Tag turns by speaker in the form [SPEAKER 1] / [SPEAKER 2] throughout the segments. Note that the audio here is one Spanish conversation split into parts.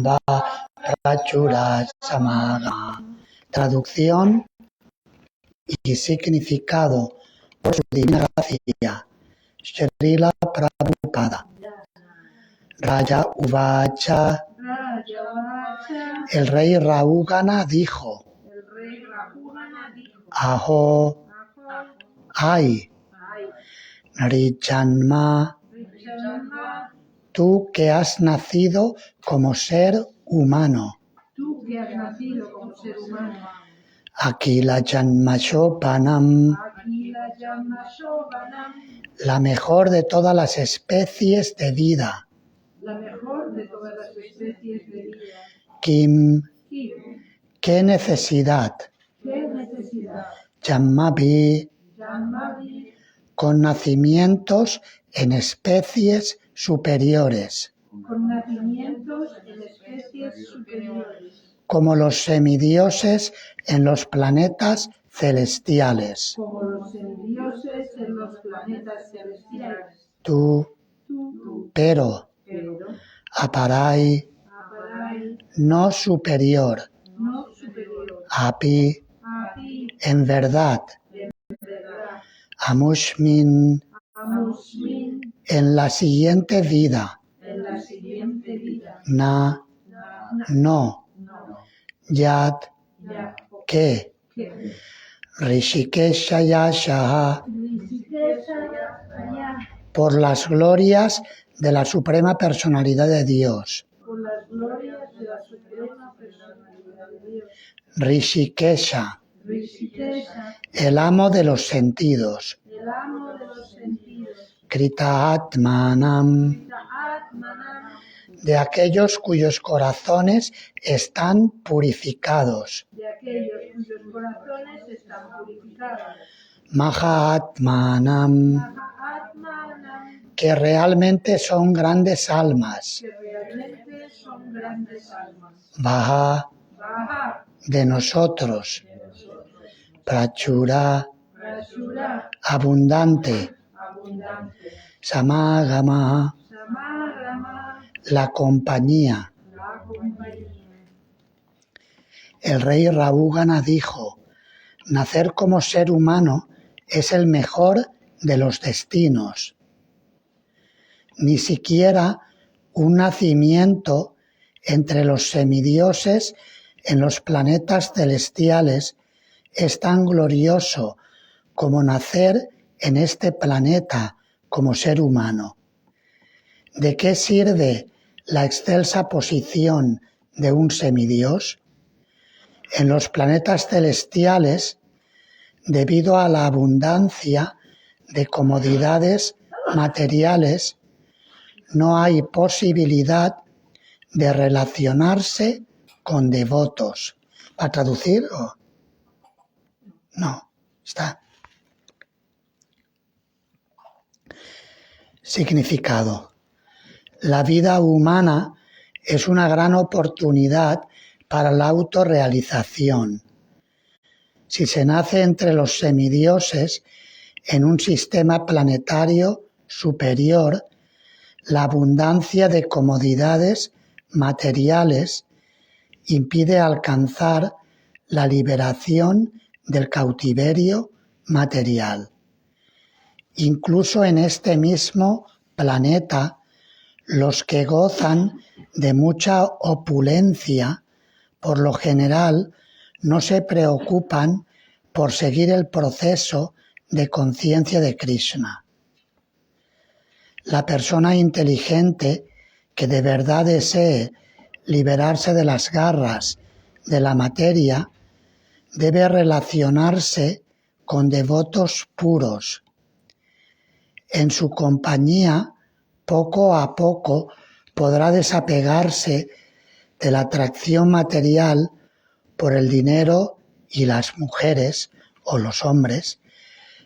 [SPEAKER 1] va prachura samagama. Traducción y significado por su divina gracia. Srila Prabhupada. Raja Uvacha. El rey Rahugana dijo: Aho, ay, Nrijanma, tú que has nacido como ser humano. Akila Janmashopanam, la mejor de todas las especies de vida. Kim, ¿qué necesidad? Jammavi, con nacimientos en especies superiores. Como los semidioses en los planetas celestiales. Tú, pero, aparai, no superior, api, en verdad, amushmin, en la siguiente vida, na, no, yat, que, Rishikesha Yasha, por las glorias de la Suprema Personalidad de Dios. Rishikesha, el amo de los sentidos. Krita Atmanam, de aquellos cuyos corazones están purificados. Mahatmanam, que realmente son grandes almas. Vaha, de nosotros. Prachura, abundante. Samagama, la compañía. El rey Rahugana dijo: nacer como ser humano es el mejor de los destinos. Ni siquiera un nacimiento entre los semidioses en los planetas celestiales es tan glorioso como nacer en este planeta como ser humano. ¿De qué sirve la excelsa posición de un semidios? En los planetas celestiales, debido a la abundancia de comodidades materiales, no hay posibilidad de relacionarse con devotos. ¿Para traducir? No, está. Significado. La vida humana es una gran oportunidad para la autorrealización. Si se nace entre los semidioses en un sistema planetario superior, la abundancia de comodidades materiales impide alcanzar la liberación del cautiverio material. Incluso en este mismo planeta, los que gozan de mucha opulencia, por lo general, no se preocupan por seguir el proceso de conciencia de Krishna. La persona inteligente que de verdad desee liberarse de las garras de la materia debe relacionarse con devotos puros. En su compañía, poco a poco podrá desapegarse de la atracción material por el dinero y las mujeres o los hombres,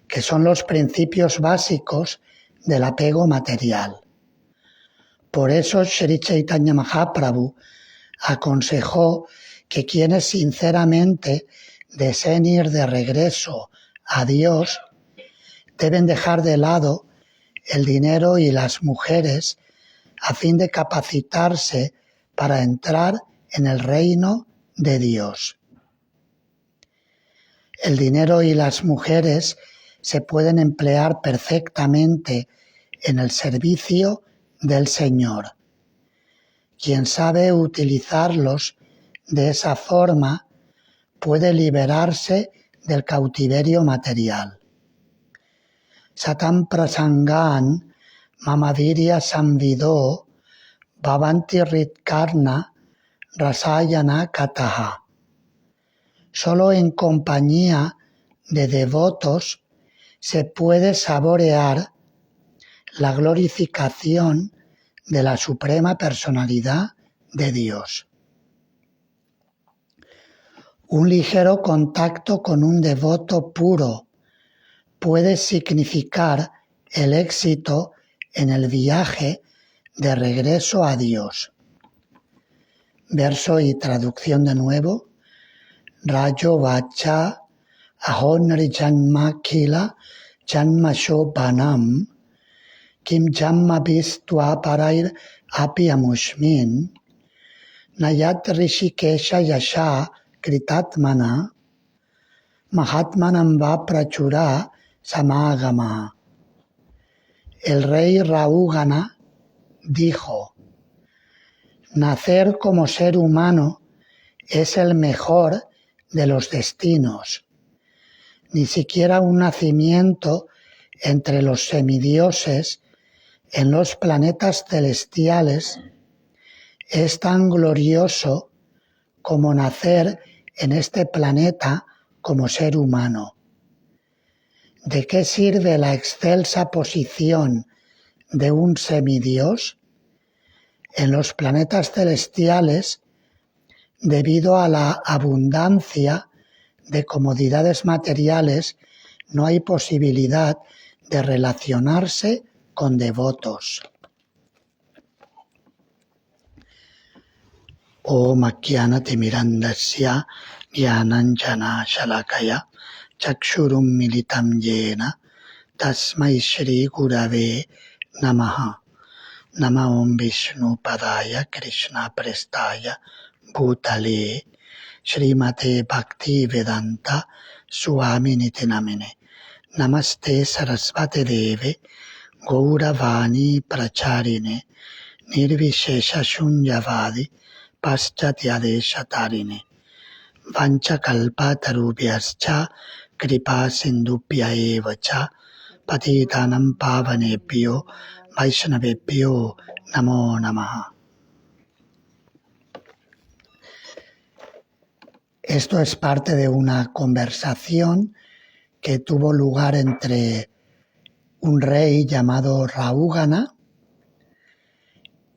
[SPEAKER 1] que son los principios básicos del apego material. Por eso Sri Chaitanya Mahaprabhu aconsejó que quienes sinceramente deseen ir de regreso a Dios deben dejar de lado el dinero y las mujeres a fin de capacitarse para entrar en el reino de Dios. El dinero y las mujeres se pueden emplear perfectamente en el servicio del Señor. Quien sabe utilizarlos de esa forma puede liberarse del cautiverio material. Satam prasangan mamavirya samvido bhavanti ritkarna rasayana kataha. Solo en compañía de devotos se puede saborear la glorificación de la suprema personalidad de Dios. Un ligero contacto con un devoto puro puede significar el éxito en el viaje de regreso a Dios. Verso y traducción de nuevo. Rajo vacha ahonri janma kila janma shobhanam kim jamma bhistva parair api amushmin nayat rishikesha yasha kritatmana mahatmanam va prachura samagama. El rey Rahugana dijo: nacer como ser humano es el mejor de los destinos. Ni siquiera un nacimiento entre los semidioses en los planetas celestiales es tan glorioso como nacer en este planeta como ser humano. ¿De qué sirve la excelsa posición de un semidios? En los planetas celestiales, debido a la abundancia de comodidades materiales, no hay posibilidad de relacionarse con devotos. Om Ajnanati Mirandasya Jnananjana Shalakaya Chakshurum Militam Yena Tasmai Shri Gurave Namaha. Nama Om Vishnu Padaya Krishna Prestaya Bhutale Srimate Bhakti Vedanta Swami Niti Namine. Namaste Sarasvate Deve Gauravani Pracharine Nirvishesha Shunyavadi Paschatyadesh Vancha kalpa tarubhyascha kripa sindubhya evacha patitanam pavanebhyo vaishnavebhyo namo namaha. Esto es parte de una conversación que tuvo lugar entre un rey llamado Rahugana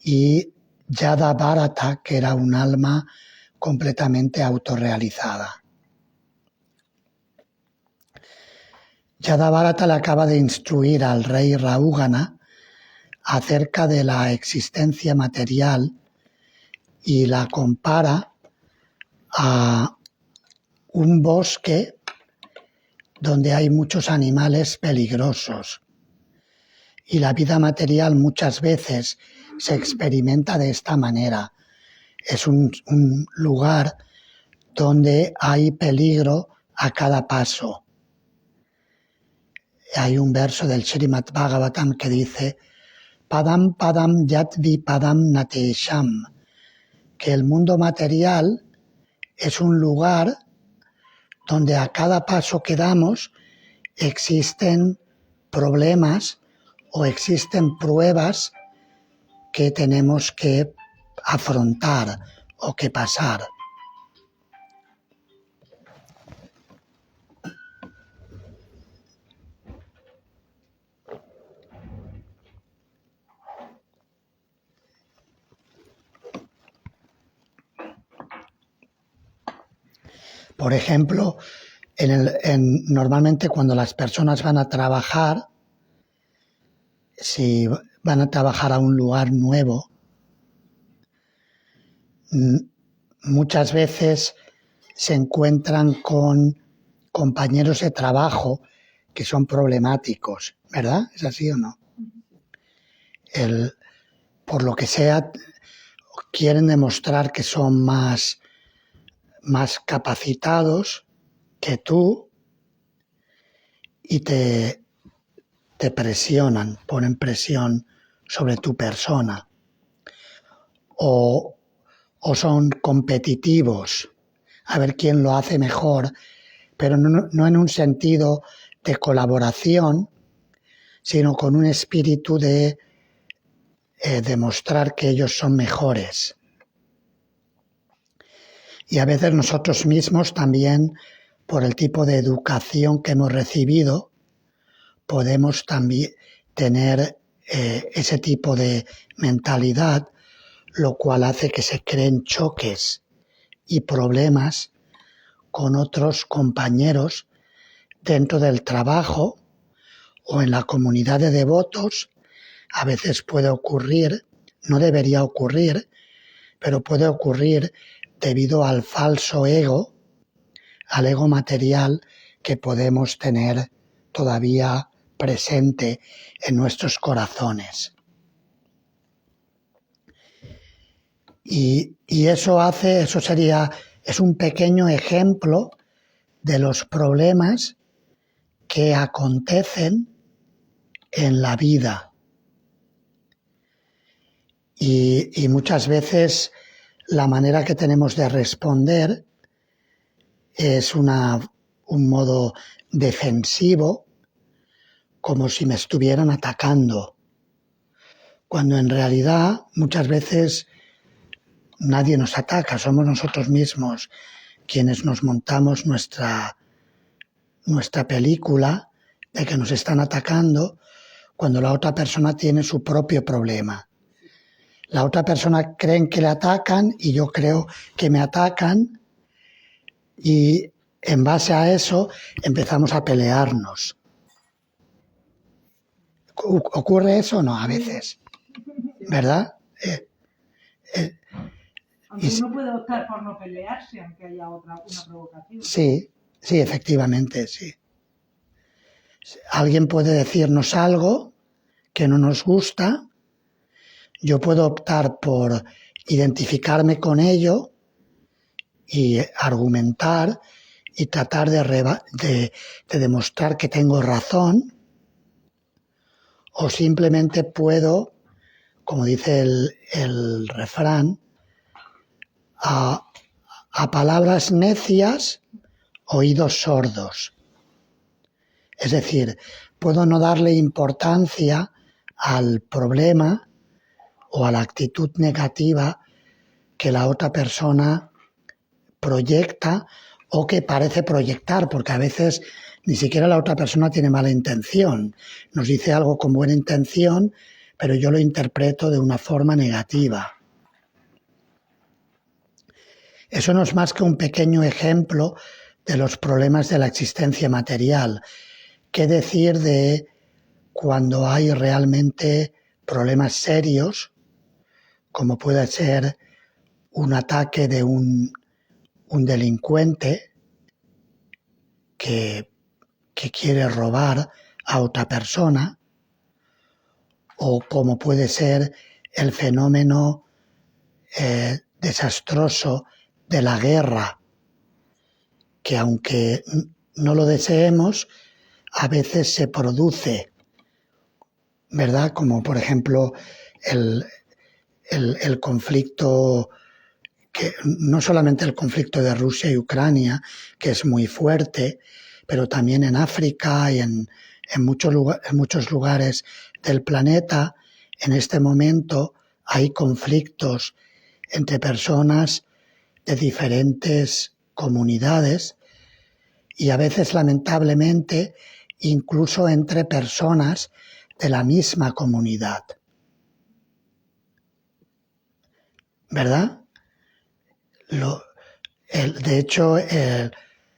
[SPEAKER 1] y Yadabharata, que era un alma completamente autorrealizada. Yadabharata le acaba de instruir al rey Rahugana acerca de la existencia material y la compara a un bosque donde hay muchos animales peligrosos. Y la vida material muchas veces se experimenta de esta manera. Es un lugar donde hay peligro a cada paso. Hay un verso del Srimad Bhagavatam que dice: Padam padam yatvi padam natesham, que el mundo material es un lugar donde a cada paso que damos existen problemas o existen pruebas que tenemos que afrontar o que pasar. Por ejemplo, normalmente cuando las personas van a trabajar, si van a trabajar a un lugar nuevo, muchas veces se encuentran con compañeros de trabajo que son problemáticos, ¿verdad? ¿Es así o no? Por lo que sea, quieren demostrar que son más capacitados que tú y te presionan, ponen presión sobre tu persona. O son competitivos, a ver quién lo hace mejor, pero no en un sentido de colaboración, sino con un espíritu de demostrar que ellos son mejores. Y a veces nosotros mismos también, por el tipo de educación que hemos recibido, podemos también tener ese tipo de mentalidad, lo cual hace que se creen choques y problemas con otros compañeros dentro del trabajo o en la comunidad de devotos. A veces puede ocurrir, no debería ocurrir, pero puede ocurrir debido al falso ego, al ego material que podemos tener todavía presente en nuestros corazones. Y eso es un pequeño ejemplo de los problemas que acontecen en la vida. Y muchas veces la manera que tenemos de responder es un modo defensivo, como si me estuvieran atacando, cuando en realidad muchas veces nadie nos ataca, somos nosotros mismos quienes nos montamos nuestra película de que nos están atacando, cuando la otra persona tiene su propio problema. La otra persona cree que le atacan y yo creo que me atacan, y en base a eso empezamos a pelearnos. ¿Ocurre eso? No, a veces, ¿verdad?
[SPEAKER 2] Aunque uno puede optar por no pelearse, aunque haya una provocación.
[SPEAKER 1] Sí, efectivamente, sí. Alguien puede decirnos algo que no nos gusta, yo puedo optar por identificarme con ello y argumentar y tratar de demostrar que tengo razón, o simplemente puedo, como dice el refrán, a palabras necias, oídos sordos. Es decir, puedo no darle importancia al problema o a la actitud negativa que la otra persona proyecta o que parece proyectar, porque a veces ni siquiera la otra persona tiene mala intención. Nos dice algo con buena intención, pero yo lo interpreto de una forma negativa. Eso no es más que un pequeño ejemplo de los problemas de la existencia material. ¿Qué decir de cuando hay realmente problemas serios, como puede ser un ataque de un delincuente que quiere robar a otra persona, o como puede ser el fenómeno desastroso de la guerra, que aunque no lo deseemos, a veces se produce, ¿verdad? Como por ejemplo el conflicto, que no solamente el conflicto de Rusia y Ucrania, que es muy fuerte, pero también en África y en muchos lugares del planeta, en este momento hay conflictos entre personas de diferentes comunidades y a veces, lamentablemente, incluso entre personas de la misma comunidad. ¿Verdad? De hecho,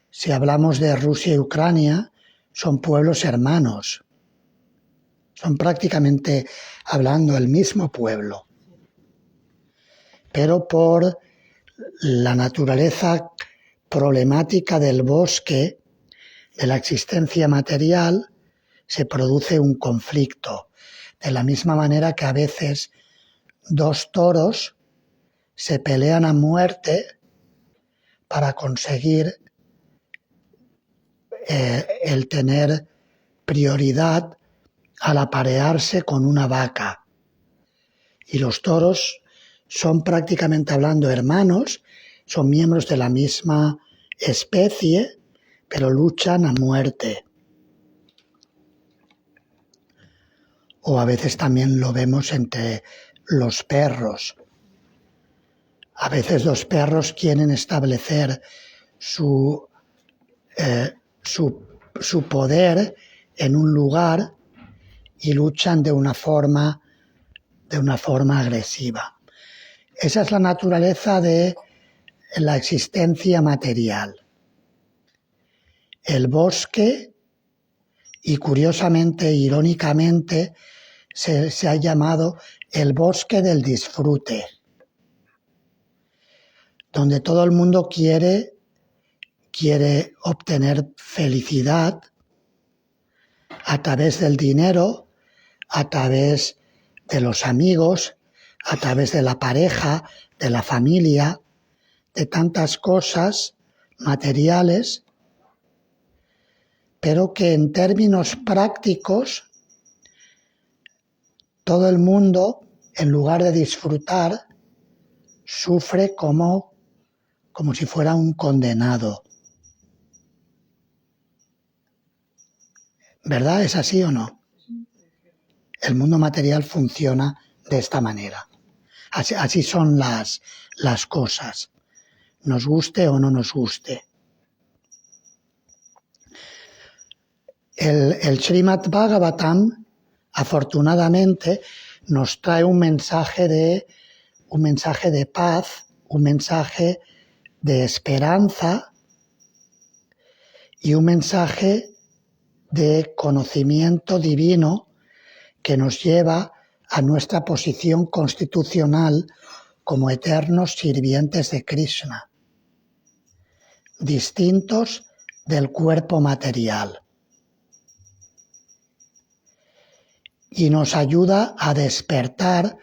[SPEAKER 1] si hablamos de Rusia y Ucrania, son pueblos hermanos. Son prácticamente hablando el mismo pueblo. Pero por la naturaleza problemática del bosque, de la existencia material, se produce un conflicto. De la misma manera que a veces dos toros se pelean a muerte para conseguir el tener prioridad al aparearse con una vaca. Y los toros son, prácticamente hablando, hermanos, son miembros de la misma especie, pero luchan a muerte. O a veces también lo vemos entre los perros. A veces los perros quieren establecer su poder en un lugar y luchan de una forma agresiva. Esa es la naturaleza de la existencia material. El bosque, y curiosamente, irónicamente, se ha llamado el bosque del disfrute, donde todo el mundo quiere obtener felicidad a través del dinero, a través de los amigos, a través de la pareja, de la familia, de tantas cosas materiales, pero que en términos prácticos todo el mundo, en lugar de disfrutar, sufre como si fuera un condenado. ¿Verdad? ¿Es así o no? El mundo material funciona de esta manera. Así son las cosas, nos guste o no nos guste. El Srimad Bhagavatam, afortunadamente, nos trae un mensaje de paz, un mensaje de esperanza y un mensaje de conocimiento divino que nos lleva a nuestra posición constitucional como eternos sirvientes de Krishna, distintos del cuerpo material. Y nos ayuda a despertar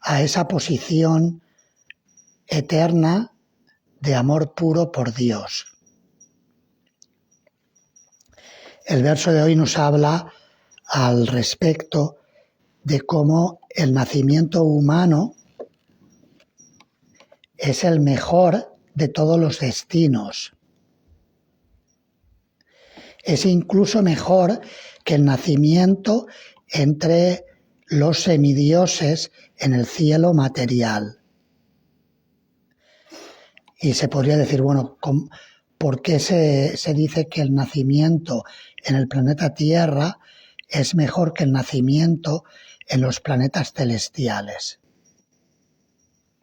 [SPEAKER 1] a esa posición eterna de amor puro por Dios. El verso de hoy nos habla al respecto de cómo el nacimiento humano es el mejor de todos los destinos. Es incluso mejor que el nacimiento entre los semidioses en el cielo material. Y se podría decir, bueno, ¿por qué se dice que el nacimiento en el planeta Tierra es mejor que el nacimiento en los planetas celestiales?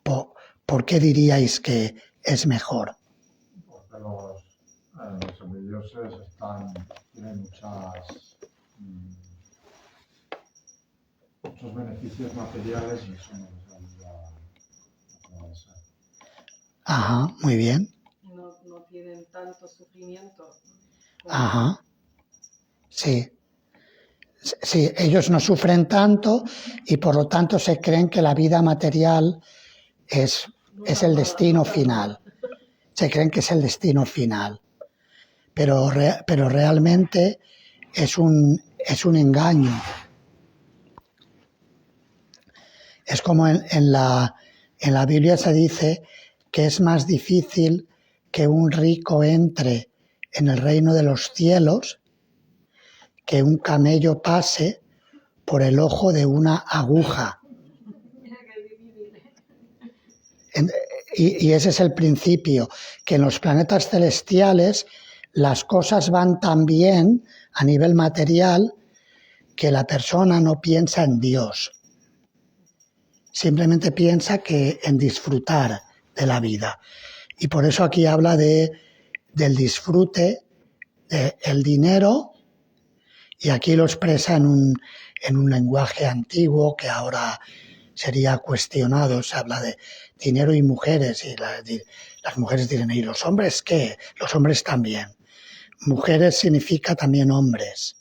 [SPEAKER 1] ¿Por qué diríais que es mejor?
[SPEAKER 3] Porque los semidioses tienen muchos beneficios materiales y eso no les ayuda a progresar.
[SPEAKER 1] Ajá, muy bien.
[SPEAKER 2] No tienen tanto sufrimiento.
[SPEAKER 1] Ajá, sí. Sí, ellos no sufren tanto y por lo tanto se creen que la vida material es el destino final. Se creen que es el destino final. Pero realmente es un engaño. Es como en la Biblia se dice que es más difícil que un rico entre en el reino de los cielos que un camello pase por el ojo de una aguja. Y ese es el principio, que en los planetas celestiales las cosas van tan bien a nivel material que la persona no piensa en Dios. Simplemente piensa en disfrutar de la vida. Y por eso aquí habla del disfrute, del dinero, y aquí lo expresa en un lenguaje antiguo que ahora sería cuestionado. Se habla de dinero y mujeres, y las mujeres dirán, ¿y los hombres qué? Los hombres también. Mujeres significa también hombres.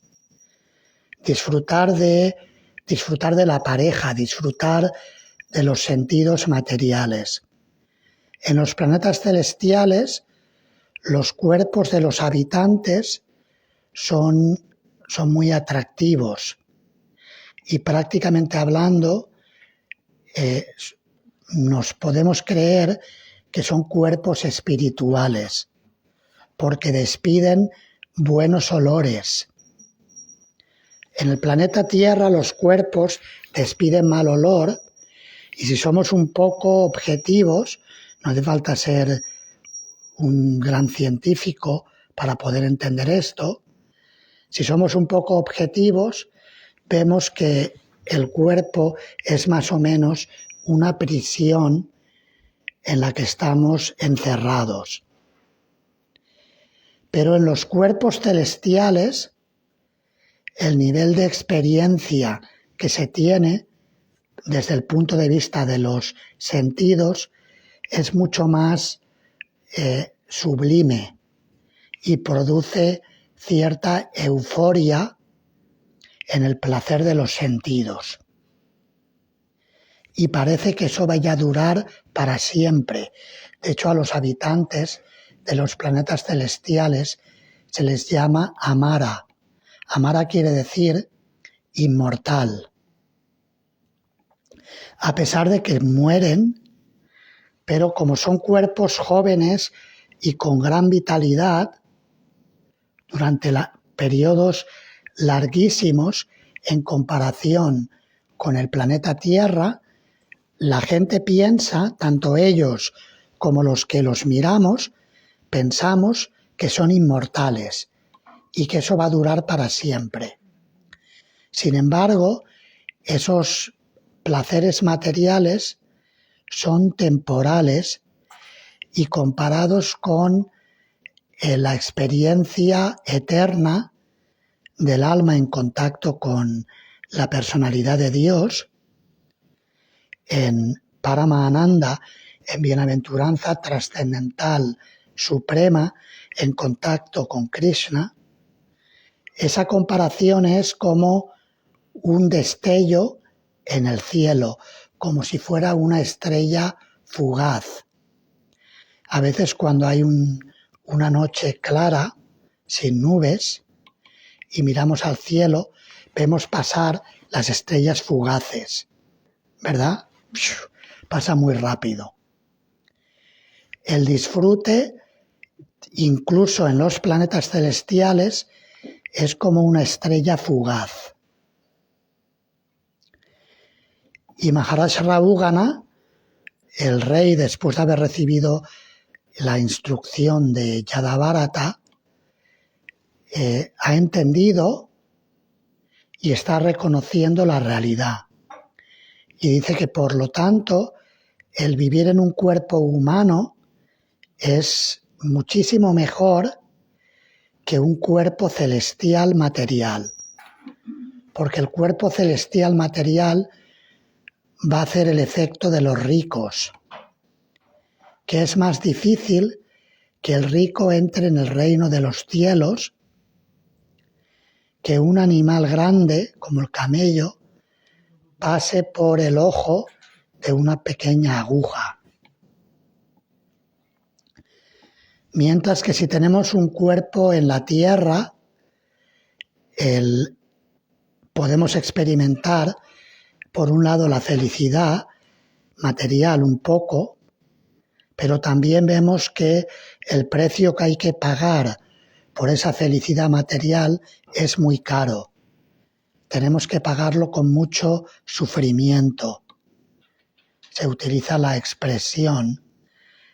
[SPEAKER 1] Disfrutar de la pareja, disfrutar de los sentidos materiales. En los planetas celestiales, los cuerpos de los habitantes son muy atractivos y prácticamente hablando nos podemos creer que son cuerpos espirituales porque despiden buenos olores. En el planeta Tierra los cuerpos despiden mal olor y si somos un poco objetivos, no hace falta ser un gran científico para poder entender esto, si somos un poco objetivos, vemos que el cuerpo es más o menos una prisión en la que estamos encerrados. Pero en los cuerpos celestiales, el nivel de experiencia que se tiene desde el punto de vista de los sentidos es mucho más sublime y produce cierta euforia en el placer de los sentidos. Y parece que eso vaya a durar para siempre. De hecho, a los habitantes de los planetas celestiales se les llama Amara. Amara quiere decir inmortal. A pesar de que mueren, pero como son cuerpos jóvenes y con gran vitalidad, durante periodos larguísimos en comparación con el planeta Tierra, la gente piensa, tanto ellos como los que los miramos, pensamos que son inmortales y que eso va a durar para siempre. Sin embargo, esos placeres materiales son temporales y comparados con la experiencia eterna del alma en contacto con la personalidad de Dios, en Paramahansa, en bienaventuranza trascendental suprema, en contacto con Krishna, esa comparación es como un destello en el cielo, como si fuera una estrella fugaz. A veces cuando hay una noche clara, sin nubes, y miramos al cielo, vemos pasar las estrellas fugaces, ¿verdad? Pasa muy rápido. El disfrute, incluso en los planetas celestiales, es como una estrella fugaz. Y Maharaj Rahugana, el rey, después de haber recibido la instrucción de Yadabharata, ha entendido y está reconociendo la realidad. Y dice que, por lo tanto, el vivir en un cuerpo humano es muchísimo mejor que un cuerpo celestial material. Porque el cuerpo celestial material va a hacer el efecto de los ricos, que es más difícil que el rico entre en el reino de los cielos que un animal grande, como el camello, pase por el ojo de una pequeña aguja. Mientras que si tenemos un cuerpo en la tierra, podemos experimentar, por un lado, la felicidad material un poco, pero también vemos que el precio que hay que pagar por esa felicidad material es muy caro. Tenemos que pagarlo con mucho sufrimiento. Se utiliza la expresión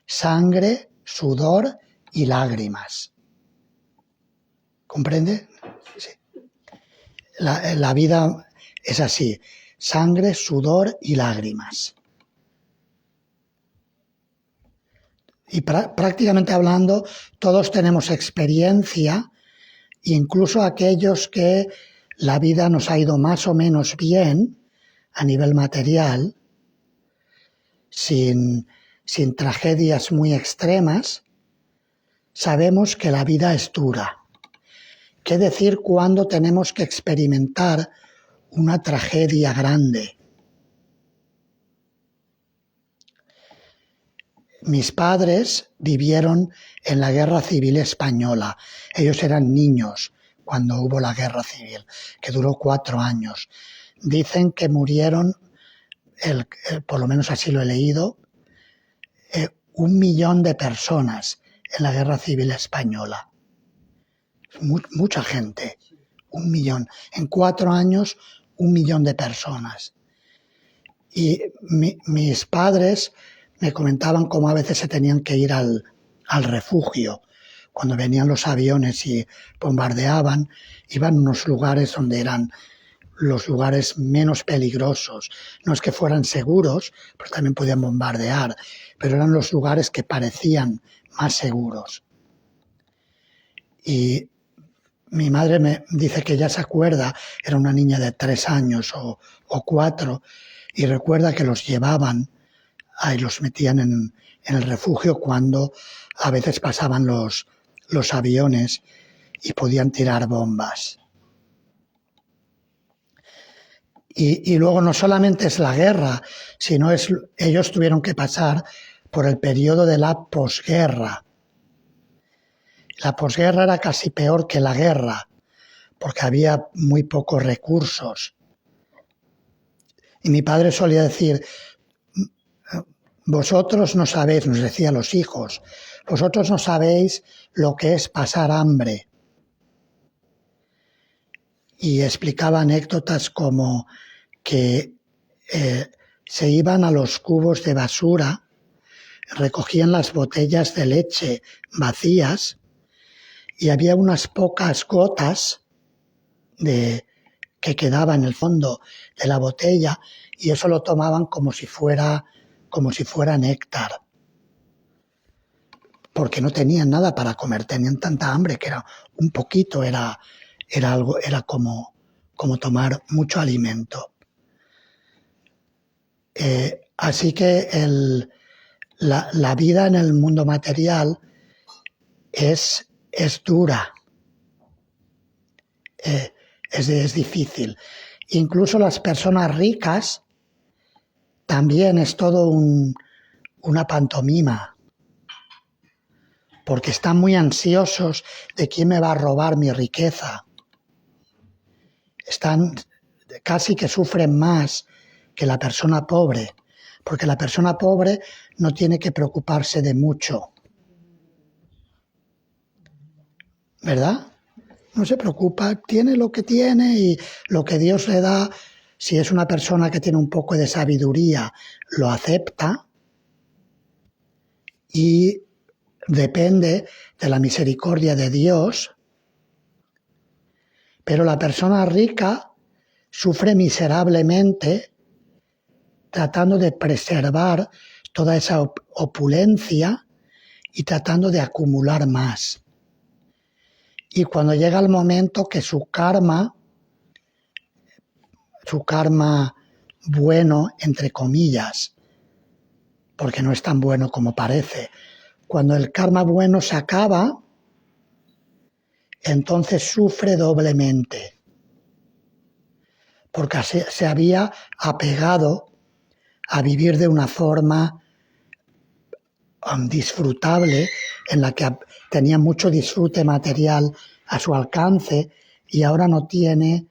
[SPEAKER 1] sangre, sudor y lágrimas. ¿Comprende? Sí. La vida es así, sangre, sudor y lágrimas. Y prácticamente hablando, todos tenemos experiencia, incluso aquellos que la vida nos ha ido más o menos bien a nivel material, sin tragedias muy extremas, sabemos que la vida es dura. ¿Qué decir cuando tenemos que experimentar una tragedia grande? mis padres vivieron en la Guerra Civil Española. Ellos eran niños cuando hubo la Guerra Civil, que duró 4 años. Dicen que murieron, por lo menos así lo he leído, 1 millón de personas en la Guerra Civil Española. Mucha gente, 1 millón. En 4 años, 1 millón de personas. Y mis padres me comentaban cómo a veces se tenían que ir al refugio. Cuando venían los aviones y bombardeaban, iban a unos lugares donde eran los lugares menos peligrosos. No es que fueran seguros, pero también podían bombardear, pero eran los lugares que parecían más seguros. Y mi madre me dice que ya se acuerda, era una niña de 3 años o 4, y recuerda que los llevaban y los metían en el refugio cuando a veces pasaban los aviones y podían tirar bombas. Y luego no solamente es la guerra, sino ellos tuvieron que pasar por el periodo de la posguerra. La posguerra era casi peor que la guerra, porque había muy pocos recursos. Y mi padre solía decir, vosotros no sabéis, nos decía a los hijos, vosotros no sabéis lo que es pasar hambre. Y explicaba anécdotas como que se iban a los cubos de basura, recogían las botellas de leche vacías y había unas pocas gotas que quedaba en el fondo de la botella y eso lo tomaban como si fuera néctar, porque no tenían nada para comer, tenían tanta hambre que era un poquito, era como tomar mucho alimento. Así que la vida en el mundo material es dura, es difícil. Incluso las personas ricas también es todo una pantomima, porque están muy ansiosos de quién me va a robar mi riqueza. Casi que sufren más que la persona pobre, porque la persona pobre no tiene que preocuparse de mucho, ¿verdad? No se preocupa, tiene lo que tiene y lo que Dios le da, si es una persona que tiene un poco de sabiduría, lo acepta y depende de la misericordia de Dios, pero la persona rica sufre miserablemente tratando de preservar toda esa opulencia y tratando de acumular más. Y cuando llega el momento que su karma bueno, entre comillas, porque no es tan bueno como parece, cuando el karma bueno se acaba, entonces sufre doblemente, porque se había apegado a vivir de una forma disfrutable, en la que tenía mucho disfrute material a su alcance y ahora no tiene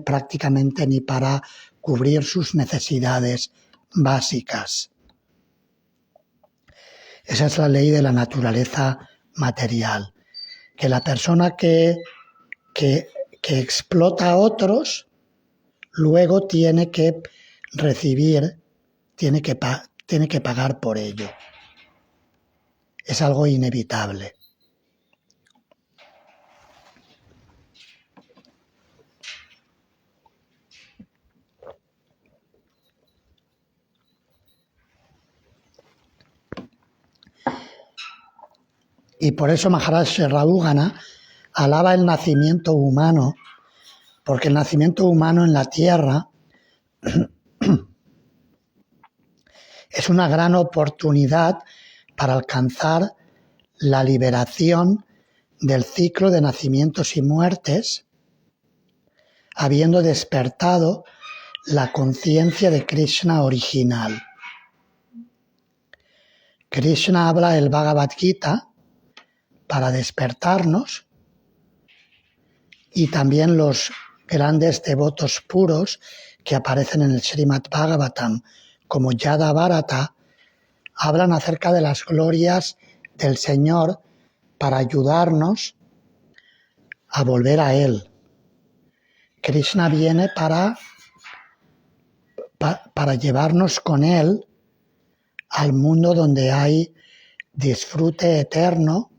[SPEAKER 1] prácticamente ni para cubrir sus necesidades básicas. Esa es la ley de la naturaleza material, que la persona que explota a otros luego tiene que recibir, tiene que pagar por ello. Es algo inevitable. Y por eso Maharaj Rahugana alaba el nacimiento humano, porque el nacimiento humano en la tierra es una gran oportunidad para alcanzar la liberación del ciclo de nacimientos y muertes, habiendo despertado la conciencia de Krishna original. Krishna habla el Bhagavad Gita para despertarnos, y también los grandes devotos puros que aparecen en el Srimad Bhagavatam, como Yada Bharata, hablan acerca de las glorias del Señor para ayudarnos a volver a Él. Krishna viene para llevarnos con Él al mundo donde hay disfrute eterno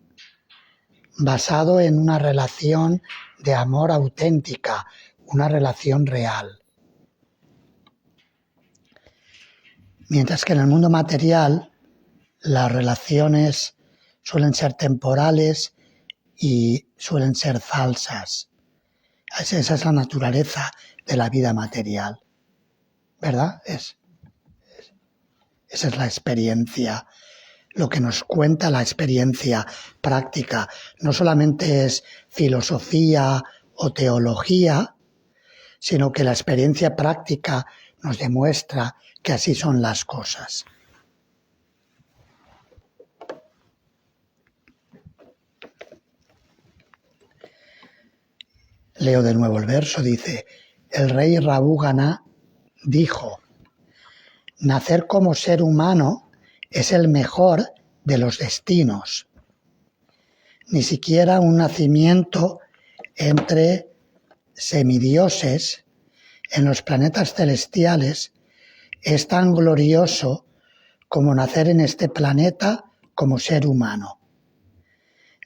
[SPEAKER 1] basado en una relación de amor auténtica, una relación real. Mientras que en el mundo material las relaciones suelen ser temporales y suelen ser falsas. Esa es la naturaleza de la vida material, ¿verdad? Esa es la experiencia, lo que nos cuenta la experiencia práctica. No solamente es filosofía o teología, sino que la experiencia práctica nos demuestra que así son las cosas. Leo de nuevo el verso, dice: el rey Rabhugana dijo: nacer como ser humano es el mejor de los destinos. Ni siquiera un nacimiento entre semidioses en los planetas celestiales es tan glorioso como nacer en este planeta como ser humano.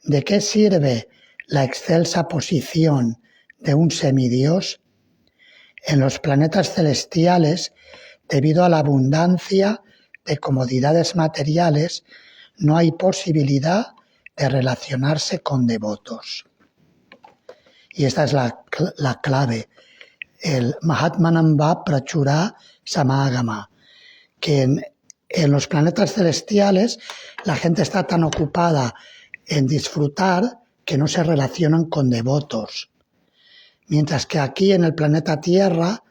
[SPEAKER 1] ¿De qué sirve la excelsa posición de un semidios? En los planetas celestiales, debido a la abundancia de comodidades materiales, no hay posibilidad de relacionarse con devotos. Y esta es la clave, el Mahatmanam va prachura samagama, que en los planetas celestiales la gente está tan ocupada en disfrutar que no se relacionan con devotos. Mientras que aquí en el planeta Tierra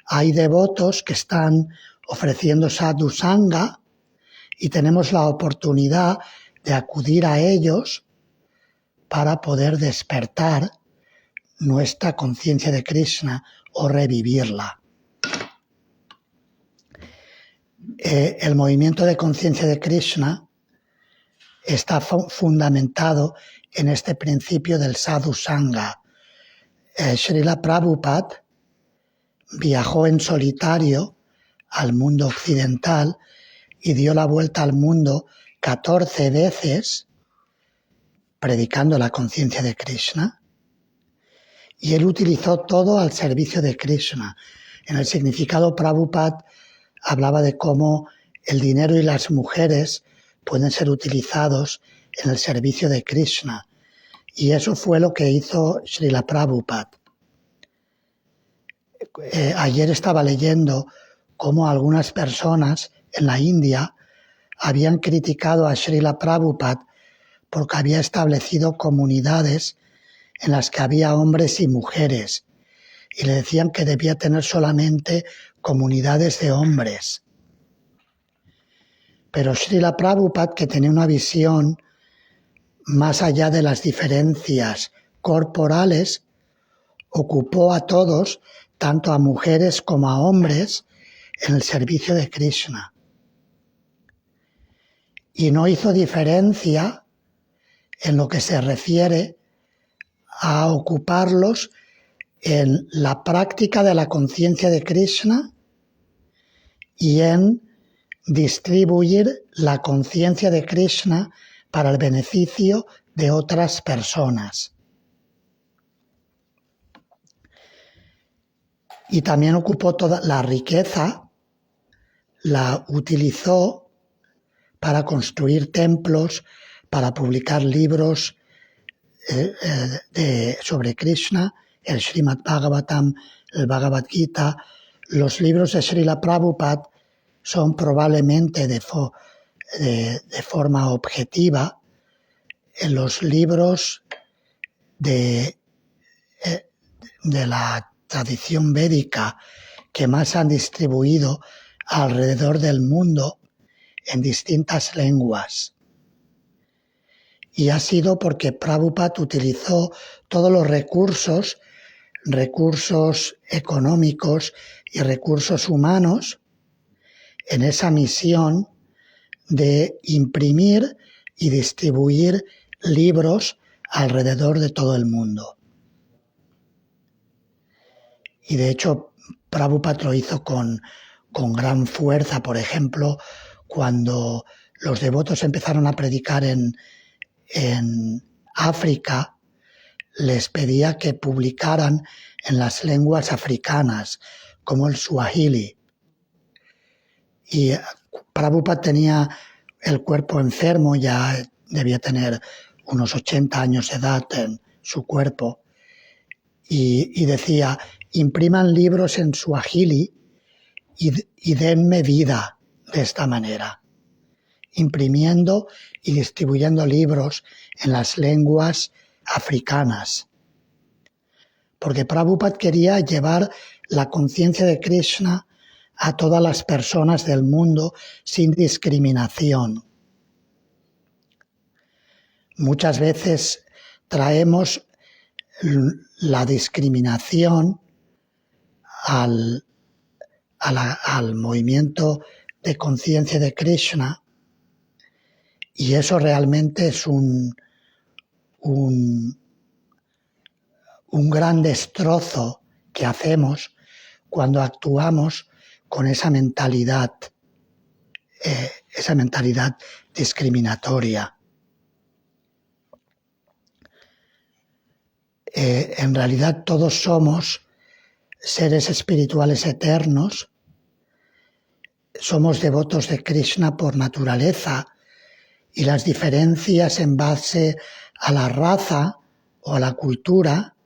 [SPEAKER 1] hay devotos que están ofreciendo sadhu sangha y tenemos la oportunidad de acudir a ellos para poder despertar nuestra conciencia de Krishna o revivirla. El movimiento de conciencia de Krishna está fundamentado en este principio del sadhu sangha. Srila Prabhupada viajó en solitario al mundo occidental y dio la vuelta al mundo 14 veces predicando la conciencia de Krishna. Y él utilizó todo al servicio de Krishna. En el significado, Prabhupada hablaba de cómo el dinero y las mujeres pueden ser utilizados en el servicio de Krishna. Y eso fue lo que hizo Srila Prabhupada. Ayer estaba leyendo cómo algunas personas en la India habían criticado a Srila Prabhupada porque había establecido comunidades en las que había hombres y mujeres, y le decían que debía tener solamente comunidades de hombres. Pero Srila Prabhupada, que tenía una visión más allá de las diferencias corporales, ocupó a todos, tanto a mujeres como a hombres, en el servicio de Krishna. Y no hizo diferencia en lo que se refiere a ocuparlos en la práctica de la conciencia de Krishna y en distribuir la conciencia de Krishna para el beneficio de otras personas. Y también ocupó toda la riqueza, la utilizó para construir templos, para publicar libros sobre Krishna, el Srimad Bhagavatam, el Bhagavad Gita. Los libros de Srila Prabhupada son probablemente de forma objetiva los libros de la tradición védica que más han distribuido alrededor del mundo en distintas lenguas. Y ha sido porque Prabhupada utilizó todos los recursos económicos y recursos humanos en esa misión de imprimir y distribuir libros alrededor de todo el mundo. Y de hecho, Prabhupada lo hizo con gran fuerza. Por ejemplo, cuando los devotos empezaron a predicar en África, les pedía que publicaran en las lenguas africanas, como el suajili. Y Prabhupada tenía el cuerpo enfermo, ya debía tener unos 80 años de edad en su cuerpo, y decía: impriman libros en suajili y denme vida de esta manera, imprimiendo y distribuyendo libros en las lenguas africanas. Porque Prabhupada quería llevar la conciencia de Krishna a todas las personas del mundo sin discriminación. Muchas veces traemos la discriminación al movimiento de conciencia de Krishna, y eso realmente es un gran destrozo que hacemos cuando actuamos con esa mentalidad discriminatoria. En realidad todos somos seres espirituales eternos, somos devotos de Krishna por naturaleza, y las diferencias en base a la raza o a la cultura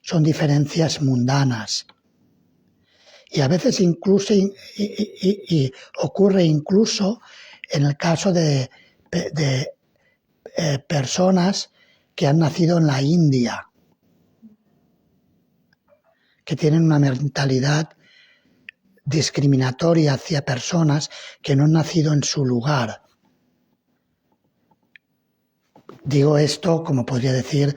[SPEAKER 1] son diferencias mundanas. Y a veces incluso ocurre incluso en el caso de personas que han nacido en la India, que tienen una mentalidad discriminatoria hacia personas que no han nacido en su lugar. Digo esto como podría decir: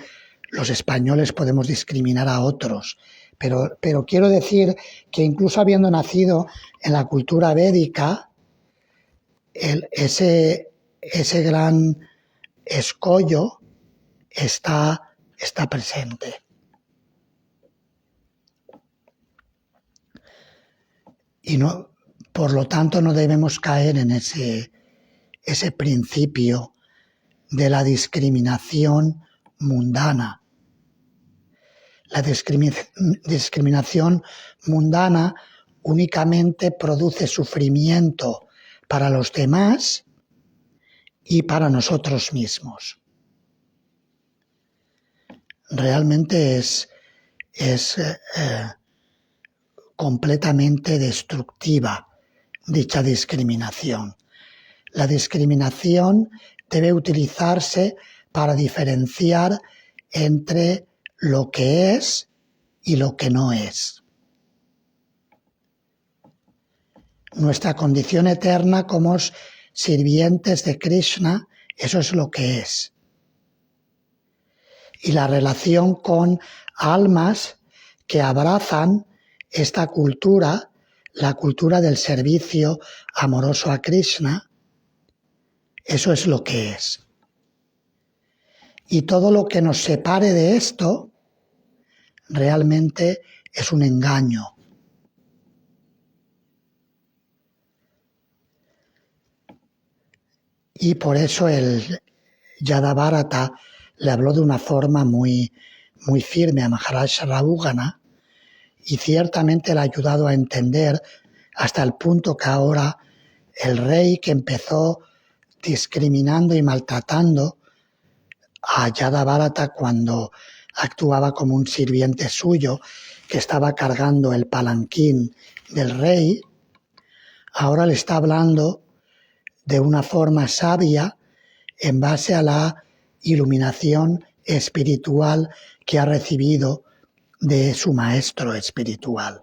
[SPEAKER 1] los españoles podemos discriminar a otros, pero quiero decir que incluso habiendo nacido en la cultura védica, ese gran escollo está presente. Y no, por lo tanto, no debemos caer en ese principio de la discriminación mundana. La discriminación mundana únicamente produce sufrimiento para los demás y para nosotros mismos. Realmente es completamente destructiva dicha discriminación. La discriminación debe utilizarse para diferenciar entre lo que es y lo que no es. Nuestra condición eterna como sirvientes de Krishna, eso es lo que es. Y la relación con almas que abrazan esta cultura, la cultura del servicio amoroso a Krishna, eso es lo que es. Y todo lo que nos separe de esto realmente es un engaño. Y por eso el Yadabharata le habló de una forma muy firme a Maharaj Rahugana, y ciertamente le ha ayudado a entender hasta el punto que ahora el rey que empezó discriminando y maltratando a Yadabharata cuando actuaba como un sirviente suyo que estaba cargando el palanquín del rey, ahora le está hablando de una forma sabia en base a la iluminación espiritual que ha recibido de su maestro espiritual.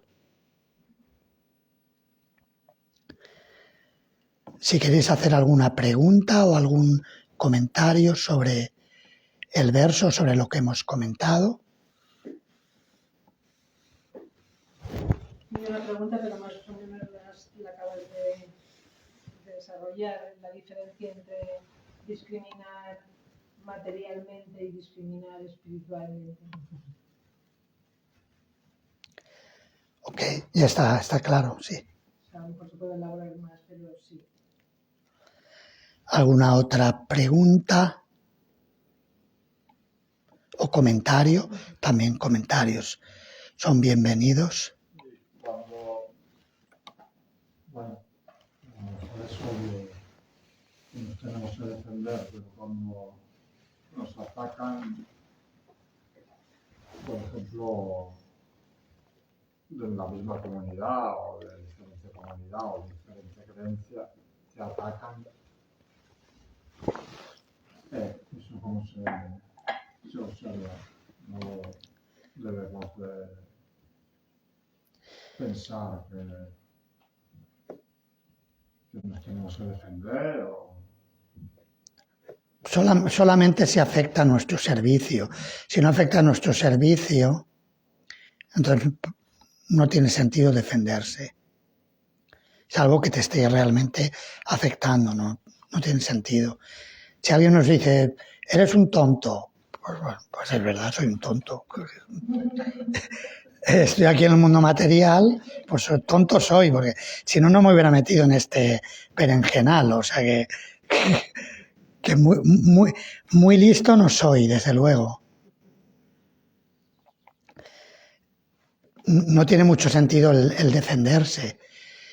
[SPEAKER 1] si queréis hacer alguna pregunta o algún comentario sobre el verso, sobre lo que hemos comentado.
[SPEAKER 2] Tengo una pregunta, pero más o menos la acabas de desarrollar, la diferencia entre discriminar materialmente y discriminar espiritualmente.
[SPEAKER 1] Ok, ya está claro, sí.
[SPEAKER 2] O sea, a lo mejor se puede elaborar más, pero sí.
[SPEAKER 1] ¿Alguna otra pregunta o comentario? También comentarios son bienvenidos.
[SPEAKER 3] Bueno, es obvio que nos tenemos que defender, pero cuando nos atacan, por ejemplo, de la misma comunidad o de diferente comunidad o de diferente creencia, te atacan, eso como se observa. No debemos de pensar que nos tenemos que defender o...
[SPEAKER 1] Solamente si afecta a nuestro servicio. Si no afecta a nuestro servicio, entonces no tiene sentido defenderse. Salvo que te esté realmente afectando, no tiene sentido. Si alguien nos dice, eres un tonto, pues bueno, pues es verdad, soy un tonto. Estoy aquí en el mundo material, pues tonto soy, porque si no, no me hubiera metido en este berenjenal. O sea que muy listo no soy, desde luego. No tiene mucho sentido el defenderse.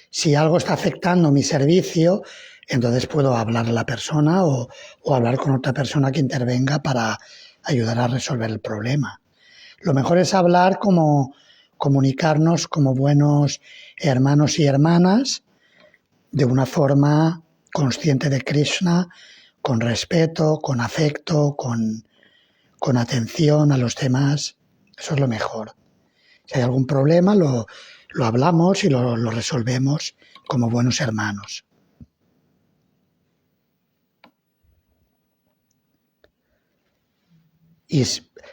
[SPEAKER 1] Si algo está afectando mi servicio, entonces puedo hablar a la persona o hablar con otra persona que intervenga para ayudar a resolver el problema. Lo mejor es hablar comunicarnos como buenos hermanos y hermanas, de una forma consciente de Krishna, con respeto, con afecto, con atención a los demás. Eso es lo mejor. Si hay algún problema, lo hablamos y lo resolvemos como buenos hermanos.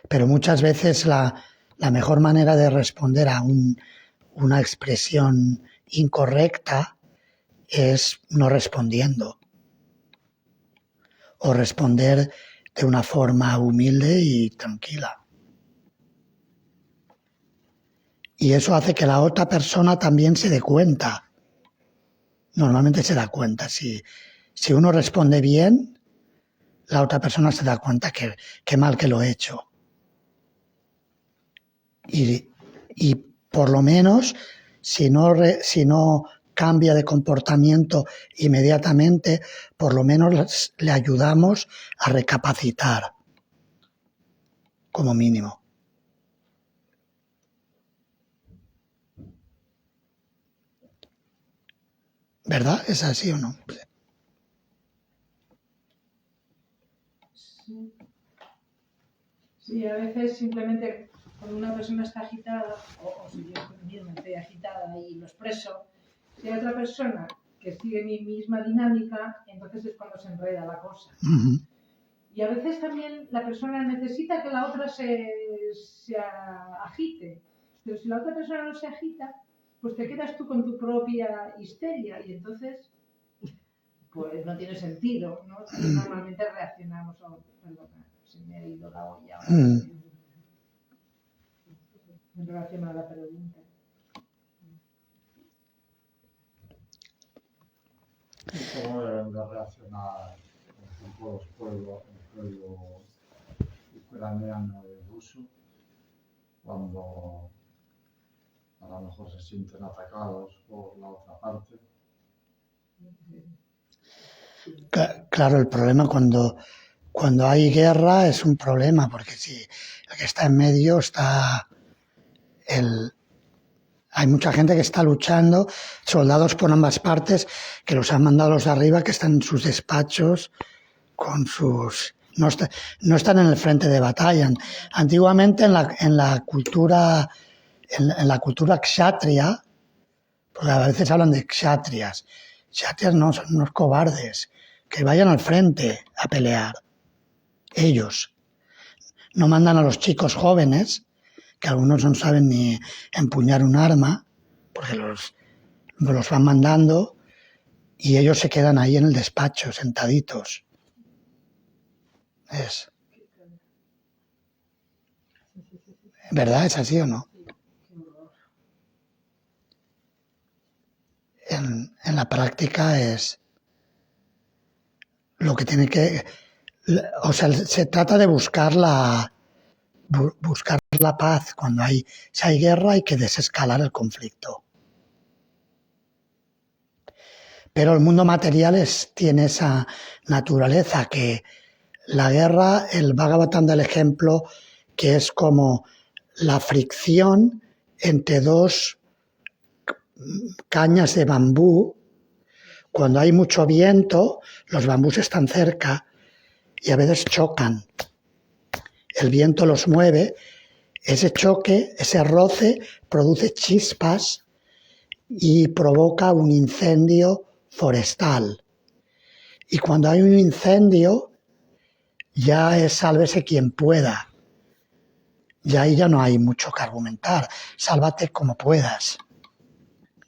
[SPEAKER 1] Pero muchas veces la mejor manera de responder a una expresión incorrecta es no respondiendo. O responder de una forma humilde y tranquila. Y eso hace que la otra persona también se dé cuenta. Normalmente se da cuenta. Si uno responde bien, la otra persona se da cuenta que mal que lo he hecho. Y por lo menos, si no cambia de comportamiento inmediatamente, por lo menos le ayudamos a recapacitar, como mínimo. ¿Verdad? ¿Es así o no?
[SPEAKER 2] Sí, a veces simplemente cuando una persona está agitada, o si yo misma estoy agitada y lo expreso, si hay otra persona que sigue mi misma dinámica, entonces es cuando se enreda la cosa.
[SPEAKER 1] Uh-huh.
[SPEAKER 2] Y a veces también la persona necesita que la otra se agite, pero si la otra persona no se agita, pues te quedas tú con tu propia histeria y entonces pues no tiene sentido, ¿no? Normalmente reaccionamos perdona, se me ha ido la olla ahora. En relación a la pregunta.
[SPEAKER 3] ¿Cómo deben de reaccionar, por ejemplo, el pueblo ucraniano y ruso cuando a lo mejor se sienten atacados por la otra parte?
[SPEAKER 1] Claro, el problema cuando hay guerra es un problema, porque si el que está en medio hay mucha gente que está luchando, soldados por ambas partes, que los han mandado los de arriba, que están en sus despachos con sus... No están en el frente de batalla. Antiguamente en la cultura kshatriya, porque a veces hablan de kshatriyas, Ya, tías, no, son unos cobardes. Que vayan al frente a pelear. Ellos. No mandan a los chicos jóvenes, que algunos no saben ni empuñar un arma, porque los van mandando y ellos se quedan ahí en el despacho, sentaditos. Es. ¿Verdad? ¿Es así o no? En la práctica es lo que tiene que... O sea, se trata de buscar la paz. Cuando si hay guerra hay que desescalar el conflicto. Pero el mundo material tiene esa naturaleza que la guerra, el Bhagavatam da el ejemplo que es como la fricción entre dos cañas de bambú. Cuando hay mucho viento, los bambús están cerca y a veces chocan. El viento los mueve, ese choque, ese roce produce chispas y provoca un incendio forestal. Y cuando hay un incendio, ya es sálvese quien pueda. Y ahí ya no hay mucho que argumentar. Sálvate como puedas.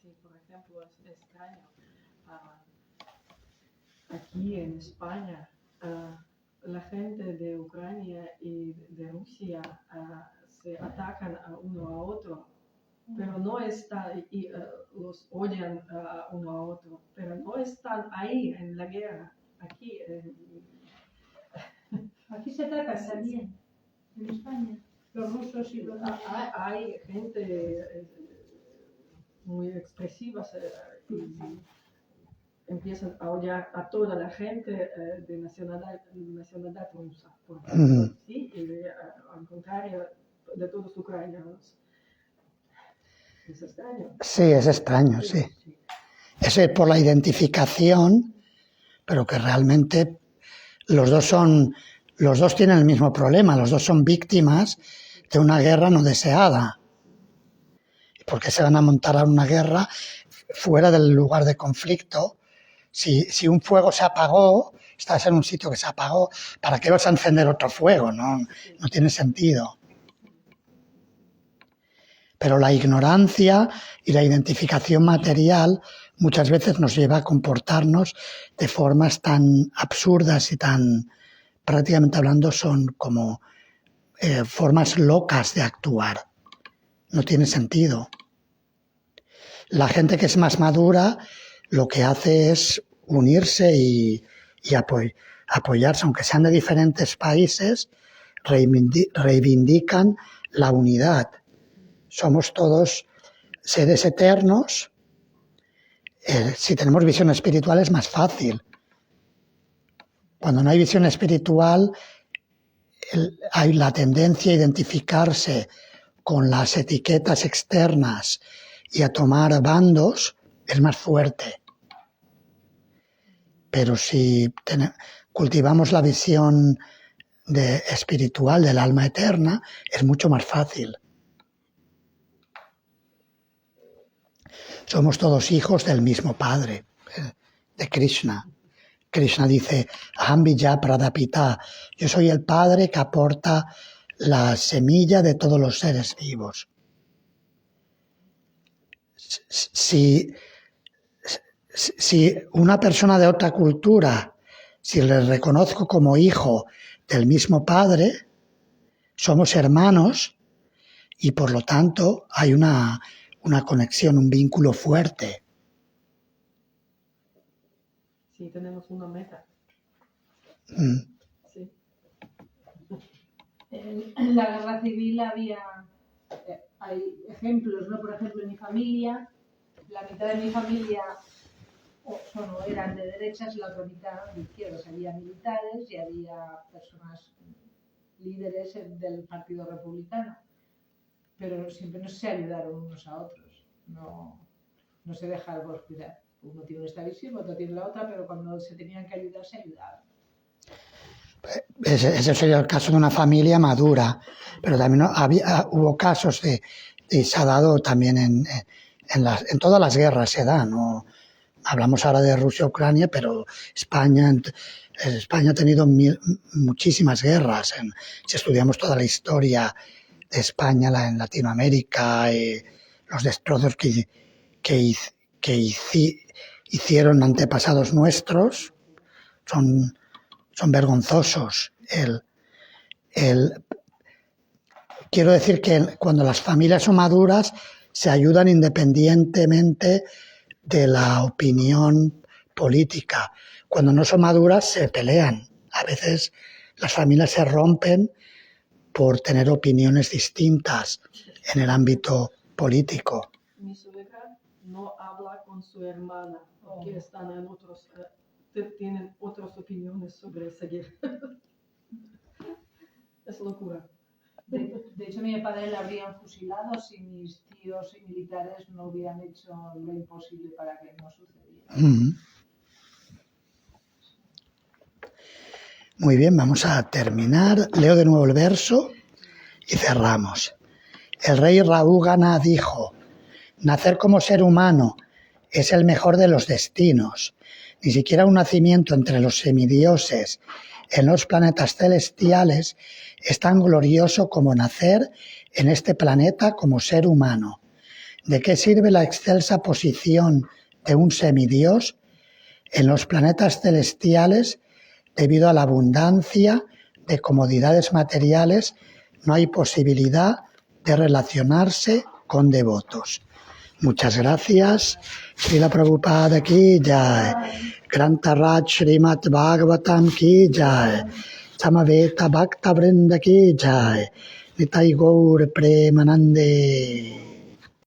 [SPEAKER 4] Sí, por ejemplo, es extraño. Aquí en España, la gente de Ucrania y de Rusia se atacan a uno a otro, pero no están, los odian uno a otro, pero no están ahí en la guerra. Aquí
[SPEAKER 2] Aquí se atacan también, en España, los rusos y los...
[SPEAKER 4] hay gente muy expresiva y empiezan a odiar a toda la gente de nacionalidad rusa, por ejemplo, ¿sí? Y al contrario de todos los ucranianos. Es extraño.
[SPEAKER 1] Sí, es extraño, sí. Eso es por la identificación, pero que realmente los dos tienen el mismo problema, los dos son víctimas de una guerra no deseada. ¿Por qué se van a montar a una guerra fuera del lugar de conflicto? Si un fuego se apagó, estás en un sitio que se apagó, ¿para qué vas a encender otro fuego? No tiene sentido. Pero la ignorancia y la identificación material muchas veces nos lleva a comportarnos de formas tan absurdas y tan, prácticamente hablando, son como formas locas de actuar. No tiene sentido. La gente que es más madura lo que hace es unirse y apoyarse, aunque sean de diferentes países, reivindican la unidad. Somos todos seres eternos. Si tenemos visión espiritual es más fácil. Cuando no hay visión espiritual, hay la tendencia a identificarse con las etiquetas externas y a tomar bandos, es más fuerte. Pero si cultivamos la visión espiritual del alma eterna, es mucho más fácil. Somos todos hijos del mismo Padre, de Krishna. Krishna dice, Aham Bija Pradapita, yo soy el Padre que aporta la semilla de todos los seres vivos. Si una persona de otra cultura, si le reconozco como hijo del mismo Padre, somos hermanos y por lo tanto hay una conexión, un vínculo fuerte.
[SPEAKER 4] Sí, tenemos una meta. Sí.
[SPEAKER 2] En la guerra civil hay ejemplos, ¿no? Por ejemplo, en mi familia, la mitad de mi familia eran de derechas y la otra mitad de izquierdas. Había militares y había personas líderes del Partido Republicano, pero siempre no se ayudaron unos a otros, no se dejaron cuidar. Uno tiene esta visión, otro tiene la otra, pero cuando se tenían que ayudar, se ayudaban.
[SPEAKER 1] Ese sería el caso de una familia madura, pero también hubo casos y se ha dado también en todas las guerras se da, ¿no? hablamos ahora de Rusia-Ucrania, pero España ha tenido muchísimas guerras. Si estudiamos toda la historia de España en Latinoamérica, los destrozos que hicieron antepasados nuestros son vergonzosos. Quiero decir que cuando las familias son maduras se ayudan independientemente de la opinión política. Cuando no son maduras se pelean. A veces las familias se rompen por tener opiniones distintas en el ámbito político.
[SPEAKER 4] Mi suegra no habla con su hermana porque están en tienen otras opiniones sobre esa guerra. Es locura.
[SPEAKER 2] De hecho, a mi padre le habrían fusilado si mis tíos y militares no hubieran hecho lo imposible para que no sucediera.
[SPEAKER 1] Muy bien, vamos a terminar. Leo de nuevo el verso y cerramos. El rey Raúgana dijo: nacer como ser humano es el mejor de los destinos. Ni siquiera un nacimiento entre los semidioses en los planetas celestiales es tan glorioso como nacer en este planeta como ser humano. ¿De qué sirve la excelsa posición de un semidios en los planetas celestiales? Debido a la abundancia de comodidades materiales, no hay posibilidad de relacionarse con devotos. Muchas gracias. Srila Prabhupada ki jai. Grantha Raj Srimad Bhagavatam ki jai. Samaveta Bhakta Vrinda ki jai. Nitai Gaur Premanande.